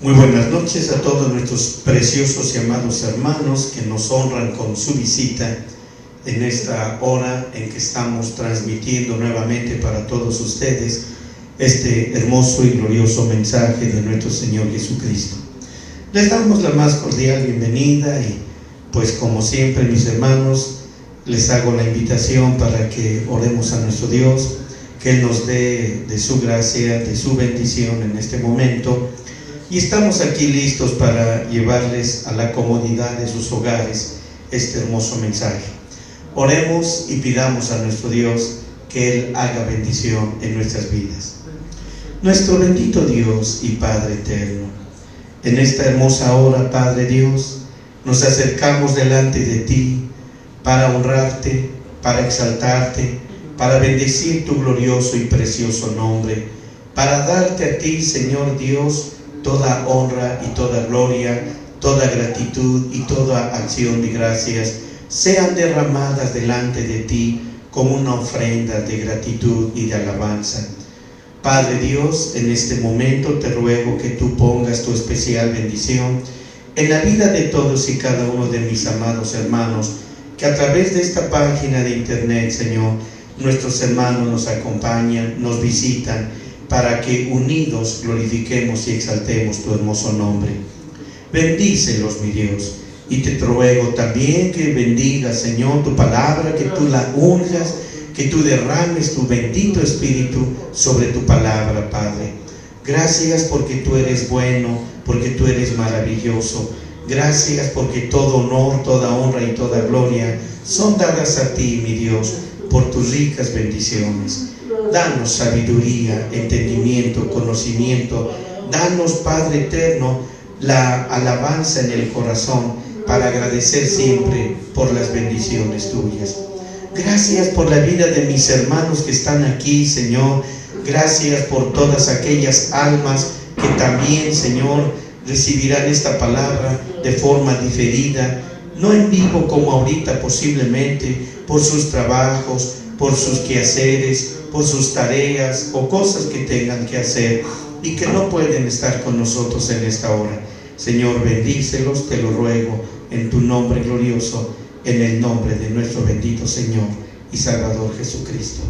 Muy buenas noches a todos nuestros preciosos y amados hermanos que nos honran con su visita en esta hora en que estamos transmitiendo nuevamente para todos ustedes este hermoso y glorioso mensaje de nuestro Señor Jesucristo. Les damos la más cordial bienvenida y pues como siempre, mis hermanos, les hago la invitación para que oremos a nuestro Dios, que Él nos dé de su gracia, de su bendición en este momento. Y estamos aquí listos para llevarles a la comodidad de sus hogares este hermoso mensaje. Oremos y pidamos a nuestro Dios que Él haga bendición en nuestras vidas. Nuestro bendito Dios y Padre eterno, en esta hermosa hora, Padre Dios, nos acercamos delante de Ti para honrarte, para exaltarte, para bendecir tu glorioso y precioso nombre, para darte a Ti, Señor Dios, toda honra y toda gloria, toda gratitud y toda acción de gracias sean derramadas delante de Ti como una ofrenda de gratitud y de alabanza. Padre Dios, en este momento te ruego que Tú pongas tu especial bendición en la vida de todos y cada uno de mis amados hermanos, que a través de esta página de internet, Señor, nuestros hermanos nos acompañan, nos visitan, para que unidos glorifiquemos y exaltemos tu hermoso nombre. Bendícelos, mi Dios, y te ruego también que bendigas, Señor, tu palabra, que tú la unjas, que tú derrames tu bendito Espíritu sobre tu palabra, Padre. Gracias porque tú eres bueno, porque tú eres maravilloso. Gracias porque todo honor, toda honra y toda gloria son dadas a ti, mi Dios, por tus ricas bendiciones. Danos sabiduría, entendimiento, conocimiento. Danos, Padre eterno, la alabanza en el corazón para agradecer siempre por las bendiciones tuyas. Gracias por la vida de mis hermanos que están aquí, Señor. Gracias por todas aquellas almas que también, Señor, recibirán esta palabra de forma diferida, no en vivo como ahorita posiblemente, por sus trabajos, por sus quehaceres, por sus tareas o cosas que tengan que hacer y que no pueden estar con nosotros en esta hora. Señor, bendícelos, te lo ruego, en tu nombre glorioso, en el nombre de nuestro bendito Señor y Salvador Jesucristo.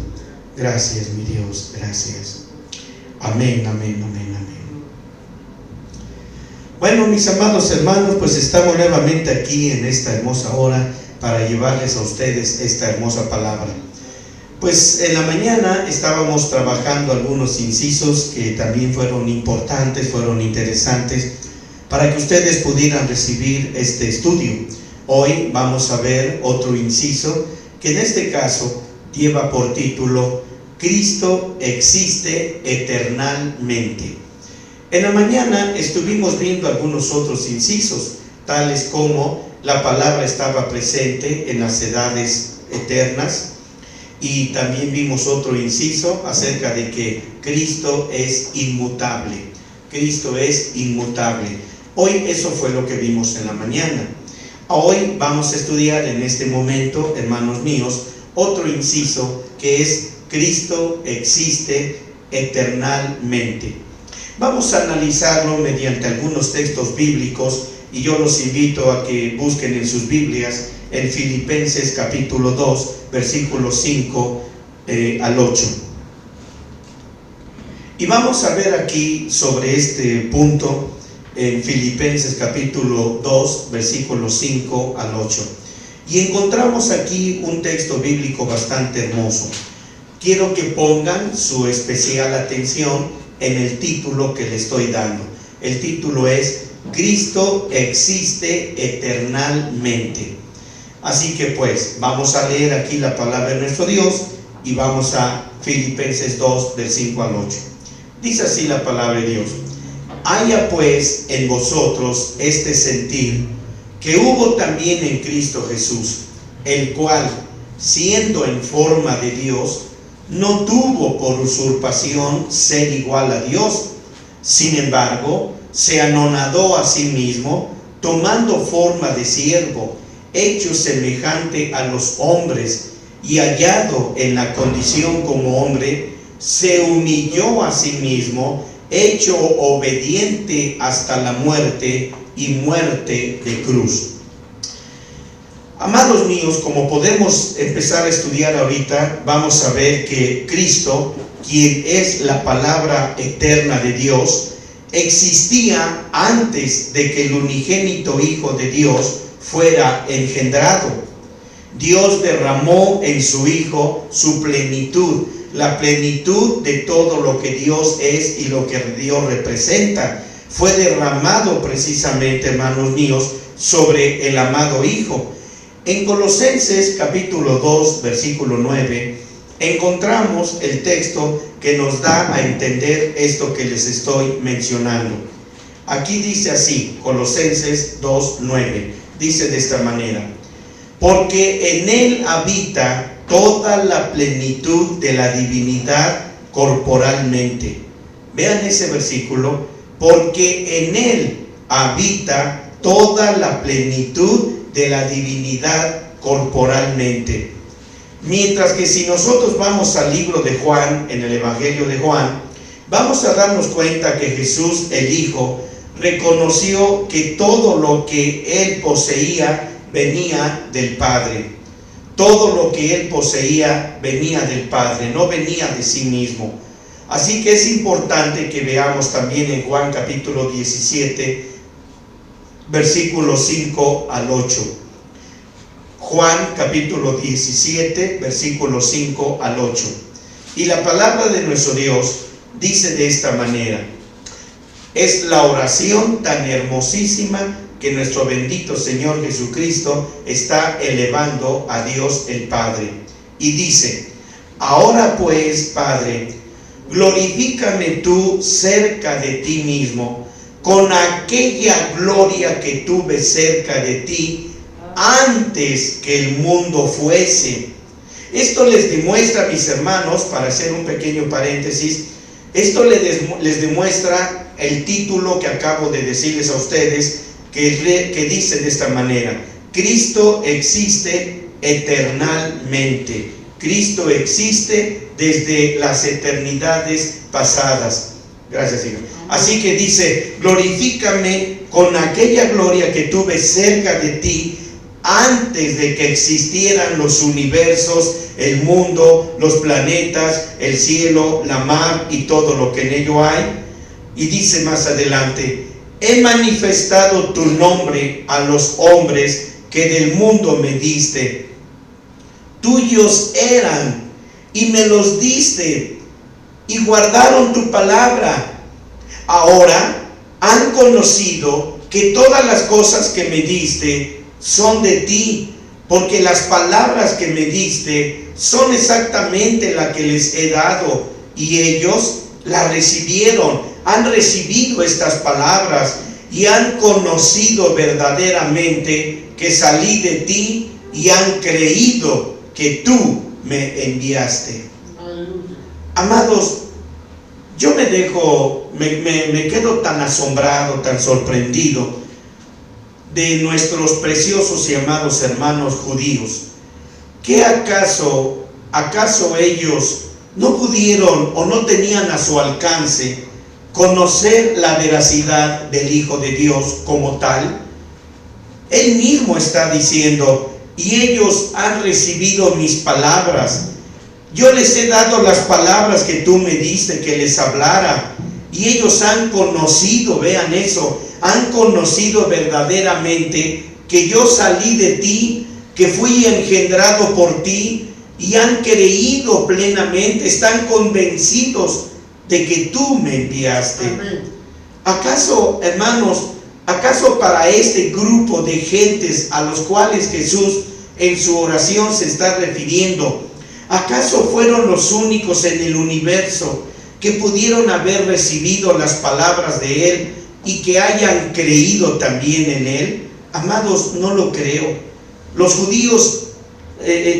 Gracias, mi Dios, gracias. Amén, amén, amén, amén. Bueno, mis amados hermanos, pues estamos nuevamente aquí en esta hermosa hora para llevarles a ustedes esta hermosa palabra. Pues en la mañana estábamos trabajando algunos incisos que también fueron importantes, fueron interesantes, para que ustedes pudieran recibir este estudio. Hoy vamos a ver otro inciso que en este caso lleva por título Cristo existe eternalmente. En la mañana estuvimos viendo algunos otros incisos, tales como la palabra estaba presente en las edades eternas, y también vimos otro inciso acerca de que Cristo es inmutable. Cristo es inmutable. Hoy eso fue lo que vimos en la mañana. Hoy vamos a estudiar en este momento, hermanos míos, otro inciso que es Cristo existe eternalmente. Vamos a analizarlo mediante algunos textos bíblicos y yo los invito a que busquen en sus Biblias en Filipenses capítulo 2, versículos 5 al 8. Y vamos a ver aquí sobre este punto en Filipenses capítulo 2, versículos 5 al 8. Y encontramos aquí un texto bíblico bastante hermoso. Quiero que pongan su especial atención en el título que le estoy dando. El título es Cristo existe eternalmente. Así que pues vamos a leer aquí la palabra de nuestro Dios y vamos a Filipenses 2 del 5 al 8. Dice así la palabra de Dios: haya pues en vosotros este sentir que hubo también en Cristo Jesús, el cual, siendo en forma de Dios, no tuvo por usurpación ser igual a Dios. Sin embargo, se anonadó a sí mismo, tomando forma de siervo, hecho semejante a los hombres, y hallado en la condición como hombre, se humilló a sí mismo hecho obediente hasta la muerte y muerte de cruz. Amados míos, como podemos empezar a estudiar ahorita, vamos a ver que Cristo, quien es la palabra eterna de Dios, existía antes de que el unigénito Hijo de Dios fuera engendrado. Dios derramó en su Hijo su plenitud, la plenitud de todo lo que Dios es y lo que Dios representa. Fue derramado precisamente, hermanos míos, sobre el amado Hijo. En Colosenses capítulo 2, versículo 9, encontramos el texto que nos da a entender esto que les estoy mencionando. Aquí dice así, Colosenses 2, 9, dice de esta manera: porque en Él habita toda la plenitud de la divinidad corporalmente. Vean ese versículo, porque en Él habita toda la plenitud de la divinidad corporalmente. Mientras que si nosotros vamos al libro de Juan, en el Evangelio de Juan, vamos a darnos cuenta que Jesús, el Hijo, reconoció que todo lo que Él poseía venía del Padre. Todo lo que Él poseía venía del Padre, no venía de sí mismo. Así que es importante que veamos también en Juan capítulo 17, versículos 5 al 8. Juan capítulo 17, versículos 5 al 8. Y la palabra de nuestro Dios dice de esta manera: es la oración tan hermosísima que nuestro bendito Señor Jesucristo está elevando a Dios el Padre. Y dice: ahora pues, Padre, glorifícame tú cerca de ti mismo, con aquella gloria que tuve cerca de ti antes que el mundo fuese. Esto les demuestra, mis hermanos, para hacer un pequeño paréntesis, esto les demuestra el título que acabo de decirles a ustedes, que dice de esta manera: Cristo existe eternalmente. Cristo existe desde las eternidades pasadas. Gracias, Señor. Así que dice: glorifícame con aquella gloria que tuve cerca de ti antes de que existieran los universos, el mundo, los planetas, el cielo, la mar y todo lo que en ello hay. Y dice más adelante: he manifestado tu nombre a los hombres que del mundo me diste. Tuyos eran y me los diste y guardaron tu palabra. Ahora han conocido que todas las cosas que me diste son de ti, porque las palabras que me diste son exactamente las que les he dado, y ellos las recibieron, han recibido estas palabras y han conocido verdaderamente que salí de ti y han creído que tú me enviaste. Aleluya. Amados, yo me quedo tan asombrado, tan sorprendido de nuestros preciosos y amados hermanos judíos. ¿Qué acaso ellos no pudieron o no tenían a su alcance conocer la veracidad del Hijo de Dios como tal? Él mismo está diciendo: y ellos han recibido mis palabras. Yo les he dado las palabras que tú me diste que les hablara, y ellos han conocido, vean eso, han conocido verdaderamente que yo salí de ti, que fui engendrado por ti, y han creído plenamente, están convencidos de que tú me enviaste. Amén. ¿Acaso, hermanos, para este grupo de gentes a los cuales Jesús en su oración se está refiriendo, acaso fueron los únicos en el universo que pudieron haber recibido las palabras de Él y que hayan creído también en Él? Amados, no lo creo. Los judíos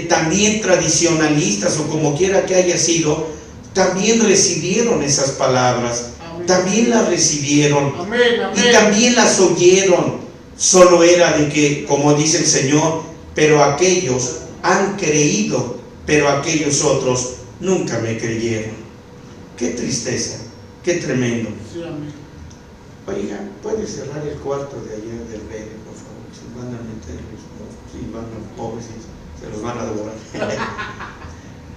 también tradicionalistas, o como quiera que haya sido, también recibieron esas palabras. Amén. También las recibieron. Amén, amén. Y también las oyeron. Solo era de que, como dice el Señor, pero aquellos han creído, pero aquellos otros nunca me creyeron. Qué tristeza. Qué tremendo. Sí, amén. Oiga, ¿puede cerrar el cuarto de allá del Bede, por favor? Se van a meter, si van a pobres, se los van a devorar.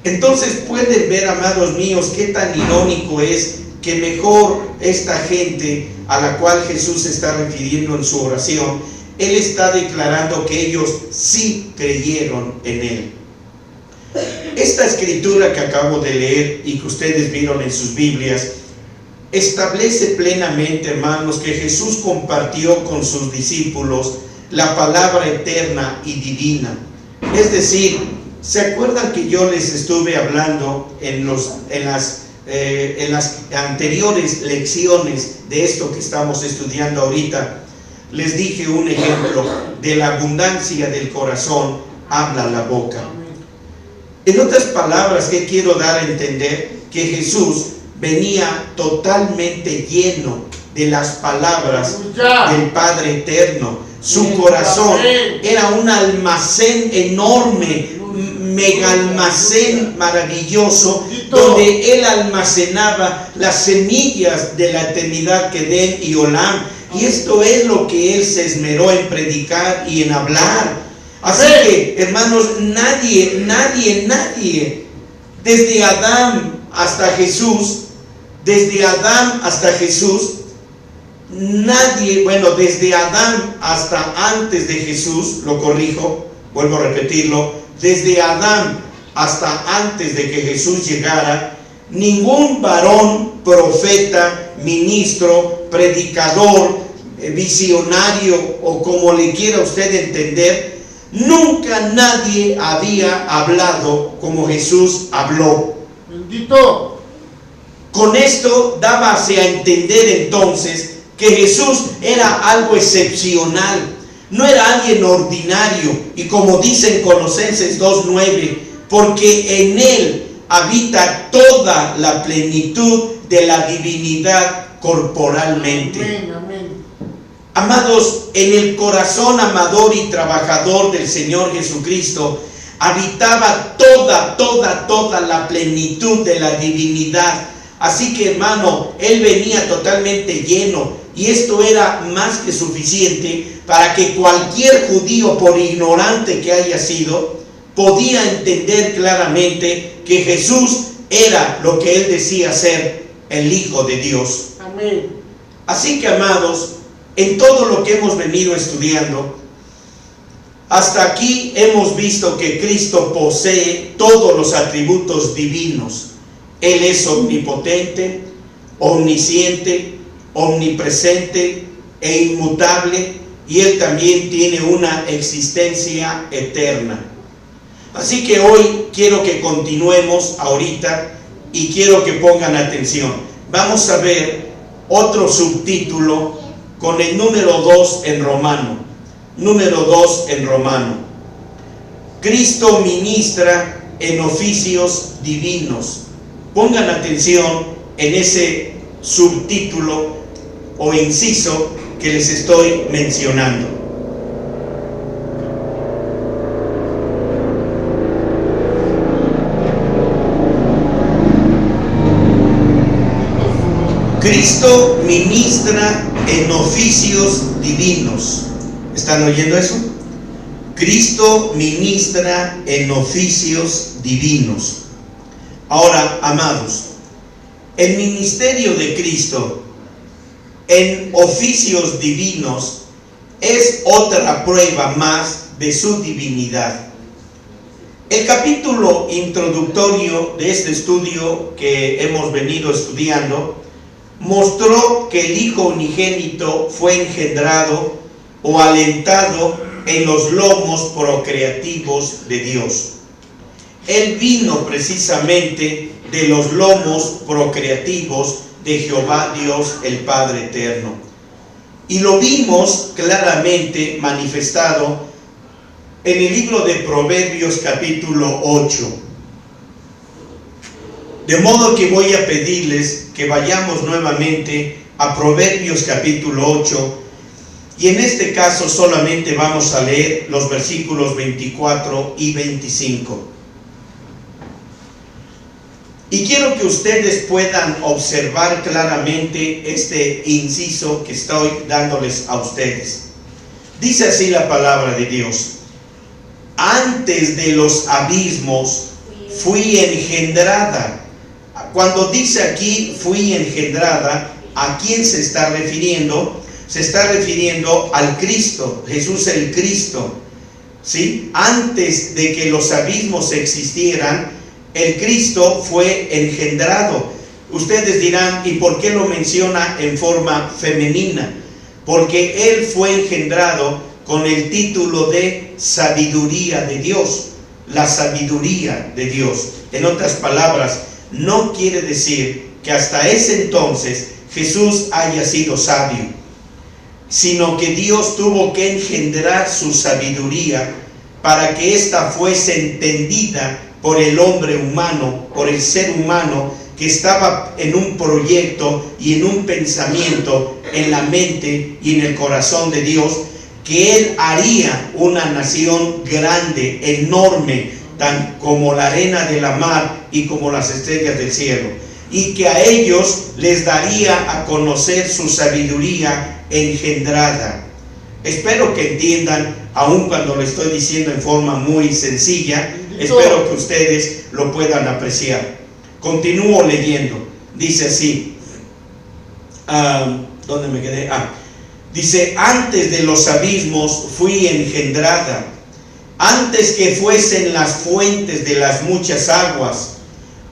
Entonces pueden ver, amados míos, qué tan irónico es que mejor esta gente a la cual Jesús se está refiriendo en su oración, Él está declarando que ellos sí creyeron en Él. Esta escritura que acabo de leer y que ustedes vieron en sus Biblias, establece plenamente, hermanos, que Jesús compartió con sus discípulos la palabra eterna y divina. Es decir, ¿se acuerdan que yo les estuve hablando en las anteriores lecciones de esto que estamos estudiando ahorita? Les dije un ejemplo: de la abundancia del corazón habla la boca. En otras palabras, ¿qué quiero dar a entender? Que Jesús venía totalmente lleno de las palabras del Padre Eterno. Su corazón era un almacén enorme, mega almacén maravilloso, donde Él almacenaba las semillas de la eternidad, Kedem y Olam. Y esto es lo que Él se esmeró en predicar y en hablar. Así que, hermanos, nadie, desde Adán hasta Jesús, desde Adán hasta antes de Jesús, lo corrijo, vuelvo a repetirlo, desde Adán hasta antes de que Jesús llegara, ningún varón, profeta, ministro, predicador, visionario o como le quiera usted entender, nunca nadie había hablado como Jesús habló. Bendito. Con esto dábase a entender entonces que Jesús era algo excepcional, no era alguien ordinario, y como dice en Colosenses 2:9, porque en Él habita toda la plenitud de la divinidad corporalmente. Amén, amén. Amados, en el corazón amador y trabajador del Señor Jesucristo habitaba toda la plenitud de la divinidad. Así que, hermano, Él venía totalmente lleno, y esto era más que suficiente para que cualquier judío, por ignorante que haya sido, podía entender claramente que Jesús era lo que Él decía ser, el Hijo de Dios. Amén. Así que, amados, en todo lo que hemos venido estudiando, hasta aquí hemos visto que Cristo posee todos los atributos divinos. Él es omnipotente, omnisciente, omnipresente e inmutable, y Él también tiene una existencia eterna. Así que hoy quiero que continuemos ahorita y quiero que pongan atención. Vamos a ver otro subtítulo con el número 2 en romano. Número 2 en romano. Cristo ministra en oficios divinos. Pongan atención en ese subtítulo o inciso que les estoy mencionando. Cristo ministra en oficios divinos. ¿Están oyendo eso? Cristo ministra en oficios divinos. Ahora, amados, el ministerio de Cristo en oficios divinos es otra prueba más de su divinidad. El capítulo introductorio de este estudio que hemos venido estudiando mostró que el Hijo unigénito fue engendrado o alentado en los lomos procreativos de Dios. Él vino precisamente de los lomos procreativos de Jehová Dios, el Padre Eterno. Y lo vimos claramente manifestado en el libro de Proverbios capítulo 8. De modo que voy a pedirles que vayamos nuevamente a Proverbios capítulo 8, y en este caso solamente vamos a leer los versículos 24 y 25. Y quiero que ustedes puedan observar claramente este inciso que estoy dándoles a ustedes. Dice así la palabra de Dios: antes de los abismos fui engendrada. Cuando dice aquí fui engendrada, ¿a quién se está refiriendo? Se está refiriendo al Cristo, Jesús el Cristo, ¿sí? Antes de que los abismos existieran, el Cristo fue engendrado. Ustedes dirán, ¿y por qué lo menciona en forma femenina? Porque Él fue engendrado con el título de sabiduría de Dios, la sabiduría de Dios. En otras palabras, no quiere decir que hasta ese entonces Jesús haya sido sabio, sino que Dios tuvo que engendrar su sabiduría para que ésta fuese entendida por el hombre humano, por el ser humano que estaba en un proyecto y en un pensamiento en la mente y en el corazón de Dios, que Él haría una nación grande, enorme, tan como la arena de la mar y como las estrellas del cielo, y que a ellos les daría a conocer su sabiduría engendrada. Espero que entiendan, aun cuando lo estoy diciendo en forma muy sencilla, espero que ustedes lo puedan apreciar. Continúo leyendo. Dice así, ¿dónde me quedé? Dice, antes de los abismos fui engendrada, antes que fuesen las fuentes de las muchas aguas,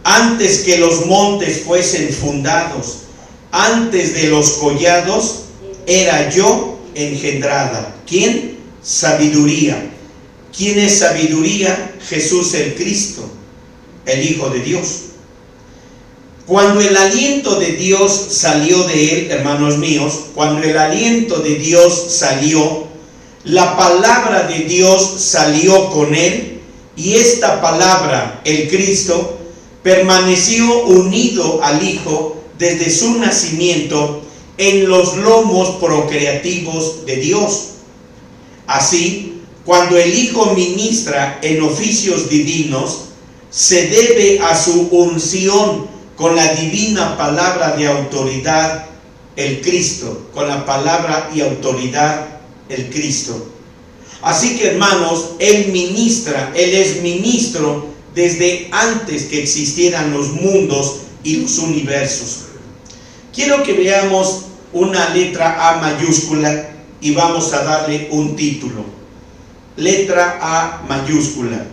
antes que los montes fuesen fundados, antes de los collados, era yo engendrada. ¿Quién? Sabiduría. ¿Quién es sabiduría? Jesús el Cristo, el Hijo de Dios. Cuando el aliento de Dios salió de Él, hermanos míos, cuando el aliento de Dios salió, la palabra de Dios salió con Él, y esta palabra, el Cristo, permaneció unido al Hijo desde su nacimiento en los lomos procreativos de Dios. Así, cuando el Hijo ministra en oficios divinos, se debe a su unción con la divina palabra de autoridad, el Cristo, con la palabra y autoridad, el Cristo. Así que, hermanos, Él ministra, Él es ministro desde antes que existieran los mundos y los universos. Quiero que veamos una letra A mayúscula y vamos a darle un título. Letra A mayúscula.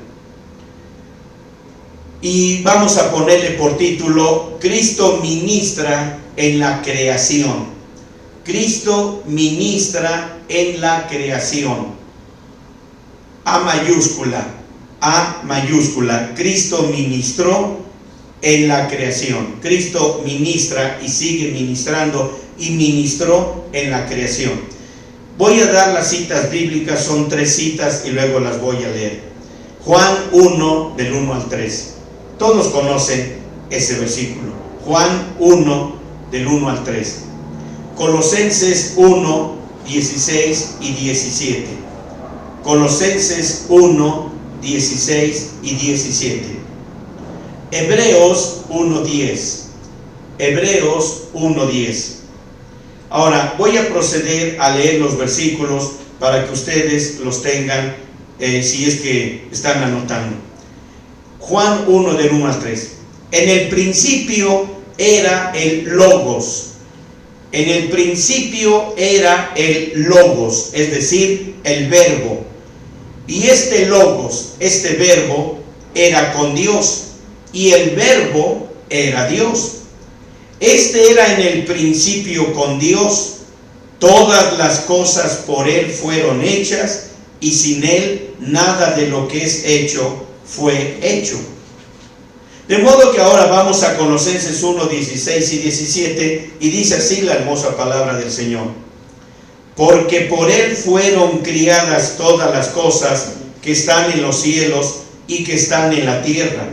Y vamos a ponerle por título: Cristo ministra en la creación. Cristo ministra en la creación. A mayúscula. A mayúscula. Cristo ministró en la creación. Cristo ministra y sigue ministrando y ministró en la creación. Voy a dar las citas bíblicas, son 3 citas y luego las voy a leer. Juan 1, del 1 al 3. Todos conocen ese versículo. Juan 1, del 1 al 3. Colosenses 1, 16 y 17. Colosenses 1, 16 y 17. Hebreos 1, 10. Hebreos 1, 10. Ahora voy a proceder a leer los versículos para que ustedes los tengan, si es que están anotando. Juan 1, del 1 al 3. En el principio era el Logos. En el principio era el Logos, es decir, el Verbo. Y este Logos, este Verbo, era con Dios. Y el Verbo era Dios. Este era en el principio con Dios. Todas las cosas por Él fueron hechas, y sin Él nada de lo que es hecho fue hecho. De modo que ahora vamos a Colosenses 1, 16 y 17, y dice así la hermosa palabra del Señor: porque por Él fueron criadas todas las cosas que están en los cielos y que están en la tierra,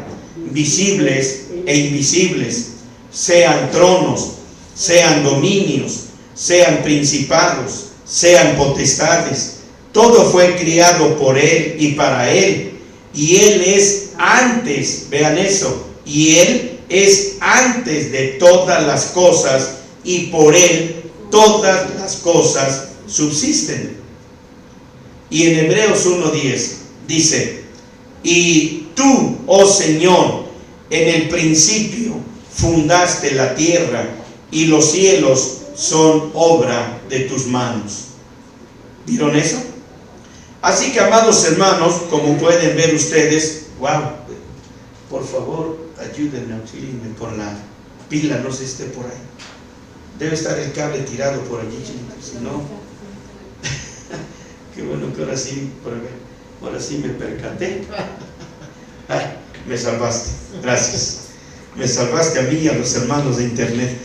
visibles e invisibles, sean tronos, sean dominios, sean principados, sean potestades. Todo fue criado por Él y para Él, y Él es antes, vean eso, y Él es antes de todas las cosas, y por Él todas las cosas subsisten. Y en Hebreos 1:10 dice: y tú, oh Señor, en el principio fundaste la tierra, y los cielos son obra de tus manos. ¿Vieron eso? Así que, amados hermanos, como pueden ver ustedes, wow, por favor, ayúdenme, auxílienme con la pila, no sé si esté por ahí. Debe estar el cable tirado por allí, si no. Qué bueno que ahora sí me percaté. Ay, me salvaste, gracias. Me salvaste a mí y a los hermanos de internet.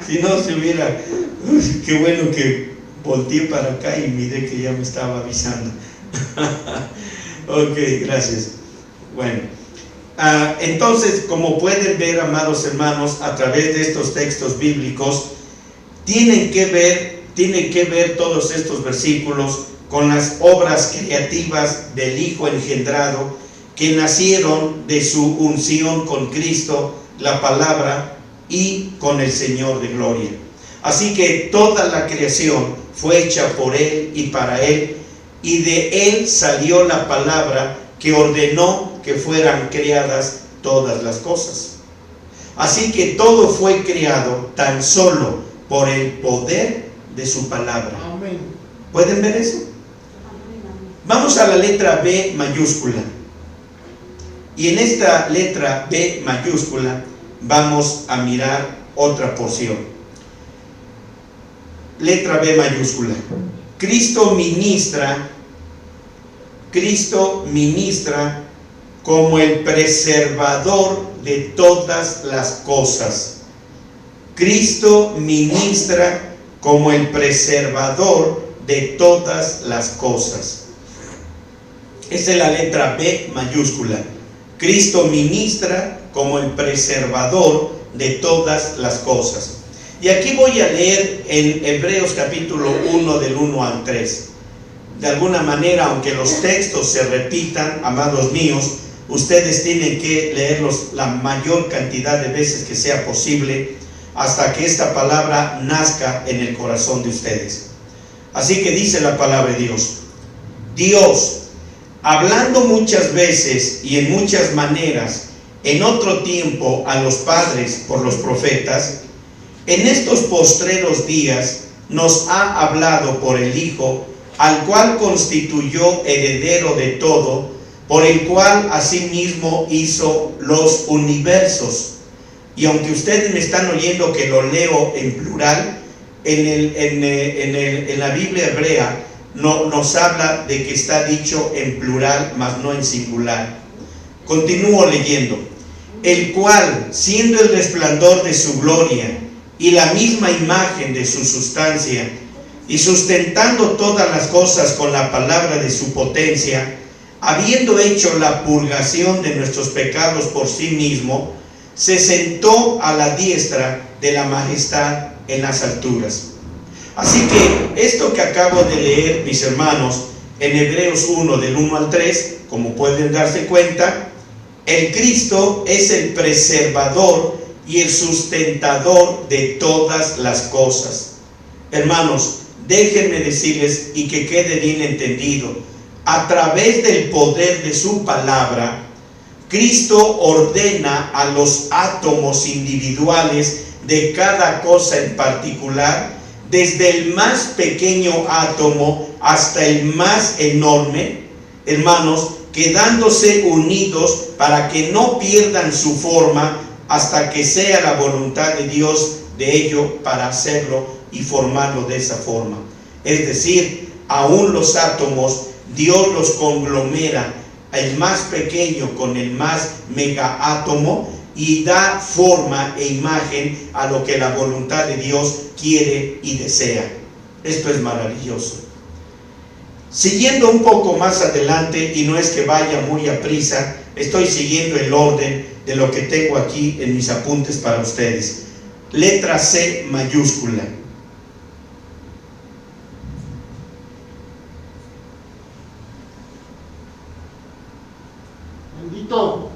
Si no se hubiera, qué bueno que volteé para acá y miré que ya me estaba avisando. Ok, gracias. Bueno, entonces, como pueden ver, amados hermanos, a través de estos textos bíblicos, tienen que ver todos estos versículos con las obras creativas del Hijo engendrado, que nacieron de su unción con Cristo, la palabra, y con el Señor de gloria. Así que toda la creación fue hecha por Él y para Él, y de Él salió la palabra que ordenó que fueran creadas todas las cosas. Así que todo fue creado tan solo por el poder de su palabra. Amén. ¿Pueden ver eso? Vamos a la letra B mayúscula. Y en esta letra B mayúscula vamos a mirar otra porción. Letra B mayúscula. Cristo ministra como el preservador de todas las cosas. Cristo ministra como el preservador de todas las cosas. Esa es la letra B mayúscula. Cristo ministra como el preservador de todas las cosas. Y aquí voy a leer en Hebreos capítulo 1 del 1 al 3. De alguna manera, aunque los textos se repitan, amados míos, ustedes tienen que leerlos la mayor cantidad de veces que sea posible hasta que esta palabra nazca en el corazón de ustedes. Así que dice la palabra de Dios: Dios, hablando muchas veces y en muchas maneras en otro tiempo a los padres por los profetas, en estos postreros días nos ha hablado por el Hijo, al cual constituyó heredero de todo, por el cual asimismo hizo los universos. Y aunque ustedes me están oyendo que lo leo en plural, en la Biblia hebrea nos habla de que está dicho en plural, mas no en singular. Continúo leyendo. El cual, siendo el resplandor de su gloria y la misma imagen de su sustancia, y sustentando todas las cosas con la palabra de su potencia, habiendo hecho la purgación de nuestros pecados por sí mismo, se sentó a la diestra de la majestad en las alturas. Así que esto que acabo de leer, mis hermanos, en Hebreos 1 del 1 al 3, como pueden darse cuenta, el Cristo es el preservador y el sustentador de todas las cosas. Hermanos, déjenme decirles y que quede bien entendido, a través del poder de su palabra, Cristo ordena a los átomos individuales de cada cosa en particular, desde el más pequeño átomo hasta el más enorme, hermanos, quedándose unidos para que no pierdan su forma hasta que sea la voluntad de Dios de ello para hacerlo y formarlo de esa forma. Es decir, aún los átomos, Dios los conglomera, el más pequeño con el más megaátomo, y da forma e imagen a lo que la voluntad de Dios quiere y desea. Esto es maravilloso. Siguiendo un poco más adelante, y no es que vaya muy a prisa, estoy siguiendo el orden de lo que tengo aquí en mis apuntes para ustedes. Letra C mayúscula. Bendito.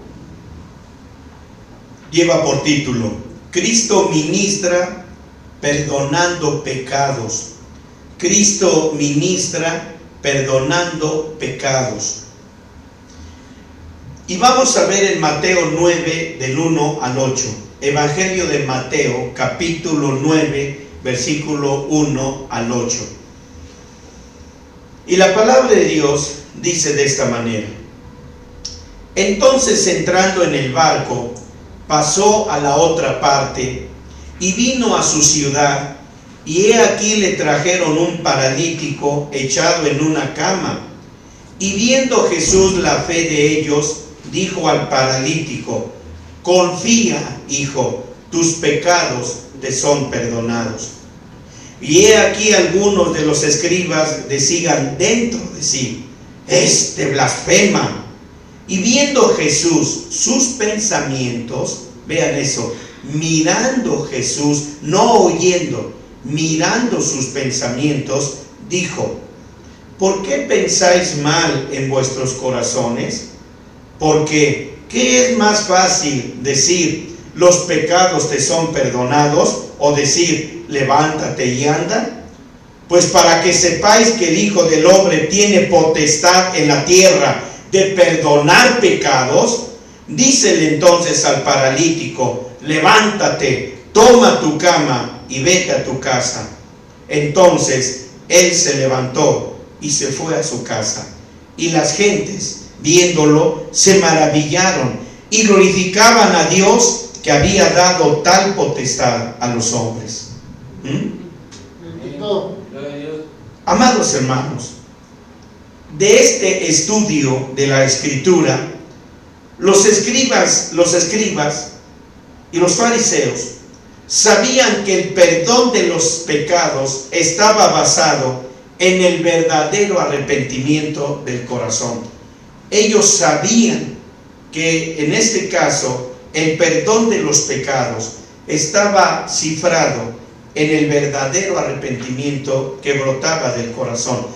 lleva por título: Cristo ministra perdonando pecados. Cristo ministra perdonando pecados. Y vamos a ver en Mateo 9, del 1 al 8. Evangelio de Mateo, capítulo 9, versículo 1 al 8. Y la palabra de Dios dice de esta manera: Entonces, entrando en el barco, pasó a la otra parte y vino a su ciudad, y he aquí le trajeron un paralítico echado en una cama. Y viendo Jesús la fe de ellos, dijo al paralítico: Confía, hijo, tus pecados te son perdonados. Y he aquí algunos de los escribas decían dentro de sí: Este blasfema. Y viendo Jesús sus pensamientos, vean eso, mirando Jesús, no oyendo, mirando sus pensamientos, dijo: ¿Por qué pensáis mal en vuestros corazones? Porque, ¿qué es más fácil decir, los pecados te son perdonados, o decir, levántate y anda? Pues para que sepáis que el Hijo del Hombre tiene potestad en la tierra de perdonar pecados, dícele entonces al paralítico: levántate, toma tu cama y vete a tu casa. Entonces él se levantó y se fue a su casa. Y las gentes, viéndolo, se maravillaron y glorificaban a Dios, que había dado tal potestad a los hombres. Amados hermanos, de este estudio de la Escritura, los escribas y los fariseos sabían que el perdón de los pecados estaba basado en el verdadero arrepentimiento del corazón. Ellos sabían que en este caso el perdón de los pecados estaba cifrado en el verdadero arrepentimiento que brotaba del corazón.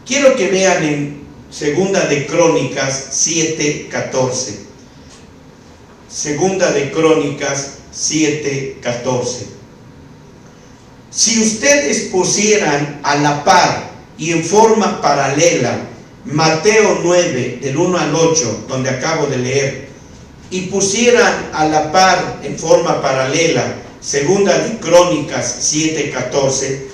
Quiero que vean en Segunda de Crónicas 7:14. Segunda de Crónicas 7:14. Si ustedes pusieran a la par y en forma paralela Mateo 9, del 1 al 8, donde acabo de leer, y pusieran a la par en forma paralela Segunda de Crónicas 7:14,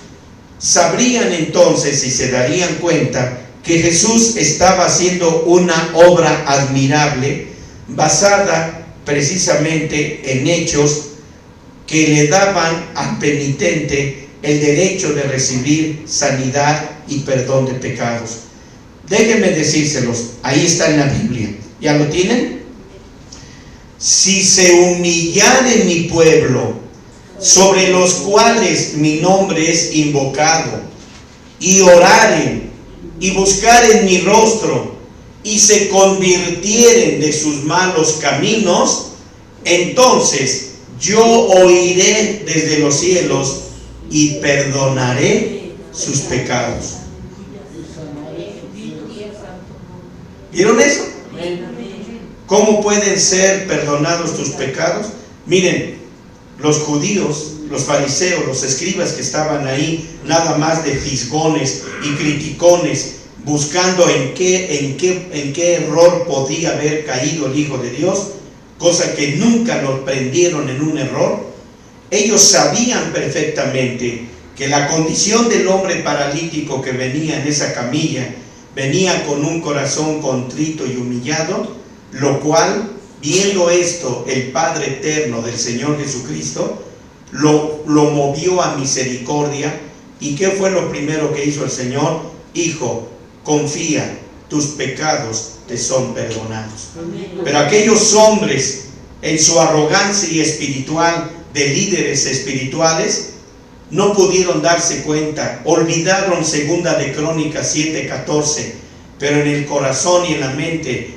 sabrían entonces y se darían cuenta que Jesús estaba haciendo una obra admirable, basada precisamente en hechos que le daban al penitente el derecho de recibir sanidad y perdón de pecados. Déjenme decírselos, ahí está en la Biblia. ¿Ya lo tienen? Si se humillare mi pueblo, sobre los cuales mi nombre es invocado, y oraren y buscaren mi rostro, y se convirtieren de sus malos caminos, entonces yo oiré desde los cielos y perdonaré sus pecados. ¿Vieron eso? ¿Cómo pueden ser perdonados tus pecados? Miren, los judíos, los fariseos, los escribas que estaban ahí, nada más de fisgones y criticones, buscando en qué error podía haber caído el Hijo de Dios, cosa que nunca los prendieron en un error. Ellos sabían perfectamente que la condición del hombre paralítico que venía en esa camilla venía con un corazón contrito y humillado, lo cual, viendo esto, el Padre eterno del Señor Jesucristo lo movió a misericordia. ¿Y qué fue lo primero que hizo el Señor? Hijo, confía, tus pecados te son perdonados. Pero aquellos hombres, en su arrogancia espiritual de líderes espirituales, no pudieron darse cuenta, olvidaron Segunda de Crónicas 7:14, pero en el corazón y en la mente